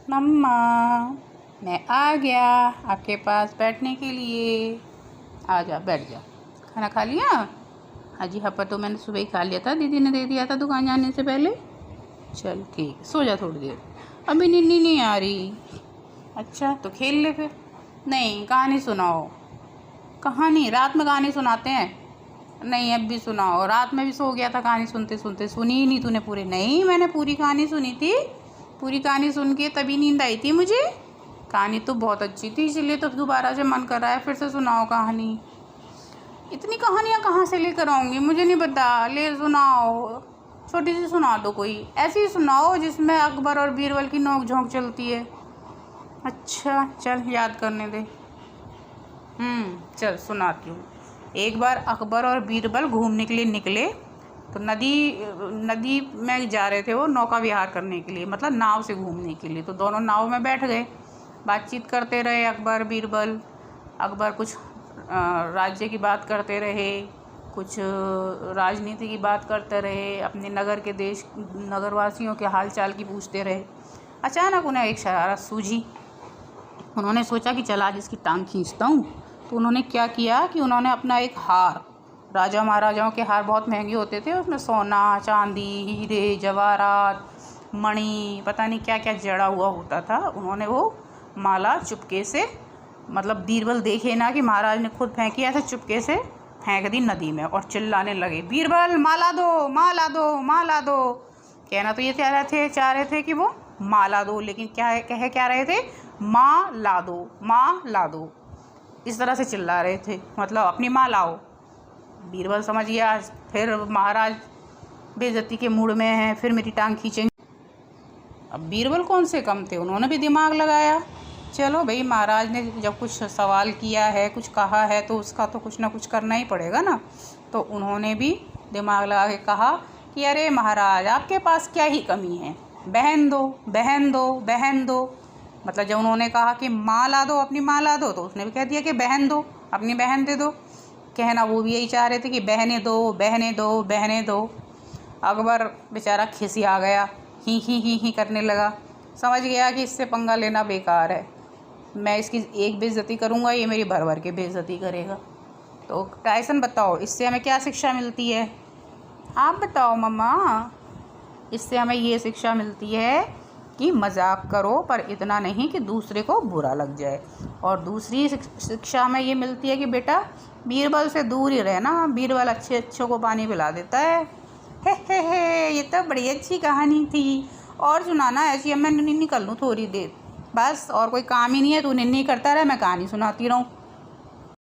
मम्मा, मैं आ गया आपके पास बैठने के लिए। आ जा, बैठ जा। खाना खा लिया? हाँ जी, हपा तो मैंने सुबह ही खा लिया था, दीदी ने दे दिया था दुकान जाने से पहले। चल ठीक, सो जा थोड़ी देर। अभी नींद नहीं आ रही? अच्छा, तो खेल ले फिर। नहीं, कहानी सुनाओ। कहानी? रात में कहानी सुनाते हैं? नहीं, अब भी सुनाओ। रात में भी सो गया था कहानी सुनते सुनते, सुनी ही नहीं तूने पूरी? नहीं, मैंने पूरी कहानी सुनी थी। पूरी कहानी सुन के तभी नींद आई थी मुझे। कहानी तो बहुत अच्छी थी, इसलिए तो दोबारा से मन कर रहा है फिर से सुनाओ कहानी। इतनी कहानियाँ कहाँ से लेकर आऊँगी, मुझे नहीं पता। ले सुनाओ, छोटी सी सुना दो कोई, ऐसी सुनाओ जिसमें अकबर और बीरबल की नोक झोंक चलती है। अच्छा चल, याद करने दे। चल सुनाती हूँ। एक बार अकबर और बीरबल घूमने के लिए निकले तो नदी में जा रहे थे वो नौका विहार करने के लिए, मतलब नाव से घूमने के लिए। तो दोनों नाव में बैठ गए, बातचीत करते रहे अकबर बीरबल। अकबर कुछ राज्य की बात करते रहे, कुछ राजनीति की बात करते रहे, अपने नगरवासियों के हाल चाल की पूछते रहे। अचानक उन्हें एक शरारत सूझी। उन्होंने सोचा कि चल आज इसकी टांग खींचता हूँ। तो उन्होंने क्या किया कि उन्होंने अपना एक हार, राजा महाराजाओं के हार बहुत महंगे होते थे, उसमें सोना चांदी हीरे जवाहरात मणि पता नहीं क्या क्या जड़ा हुआ होता था, उन्होंने वो माला चुपके से, मतलब बीरबल देखे ना कि महाराज ने खुद फेंकी, ऐसे चुपके से फेंक दी नदी में और चिल्लाने लगे, बीरबल माला दो माला दो माला दो। कहना तो ये चाह रहे थे कि वो माला दो, लेकिन क्या रहे थे, माँ ला दो माँ ला दो, इस तरह से चिल्ला रहे थे, मतलब अपनी माँ लाओ। बीरबल समझ गया फिर महाराज बेइज्जती के मूड में हैं, फिर मेरी टांग खींचेंगे। अब बीरबल कौन से कम थे, उन्होंने भी दिमाग लगाया। चलो भाई, महाराज ने जब कुछ सवाल किया है, कुछ कहा है, तो उसका तो कुछ ना कुछ करना ही पड़ेगा ना। तो उन्होंने भी दिमाग लगा के कहा कि अरे महाराज, आपके पास क्या ही कमी है, बहन दो बहन दो बहन दो। मतलब जब उन्होंने कहा कि माँ ला दो, अपनी माँ ला दो, तो उसने भी कह दिया कि बहन दो, अपनी बहन दे दो। कहना वो भी यही चाह रहे थे कि बहने दो बहने दो बहने दो। अकबर बेचारा खिसिया गया, ही करने लगा। समझ गया कि इससे पंगा लेना बेकार है, मैं इसकी एक बेइज्जती करूँगा, ये मेरी भर भर के बेइज्जती करेगा। तो टाइसन बताओ, इससे हमें क्या शिक्षा मिलती है? आप बताओ मम्मा। इससे हमें ये शिक्षा मिलती है कि मजाक करो, पर इतना नहीं कि दूसरे को बुरा लग जाए। और दूसरी शिक्षा हमें ये मिलती है कि बेटा बीरबल से दूर ही रहना, बीरबल अच्छे को पानी पिला देता है। हे, ये तो बड़ी अच्छी कहानी थी, और सुनाना ऐसी। अब मैं निकल लूँ थोड़ी देर, बस और कोई काम ही नहीं है, तू नहीं करता रहे, मैं कहानी सुनाती रहूँ।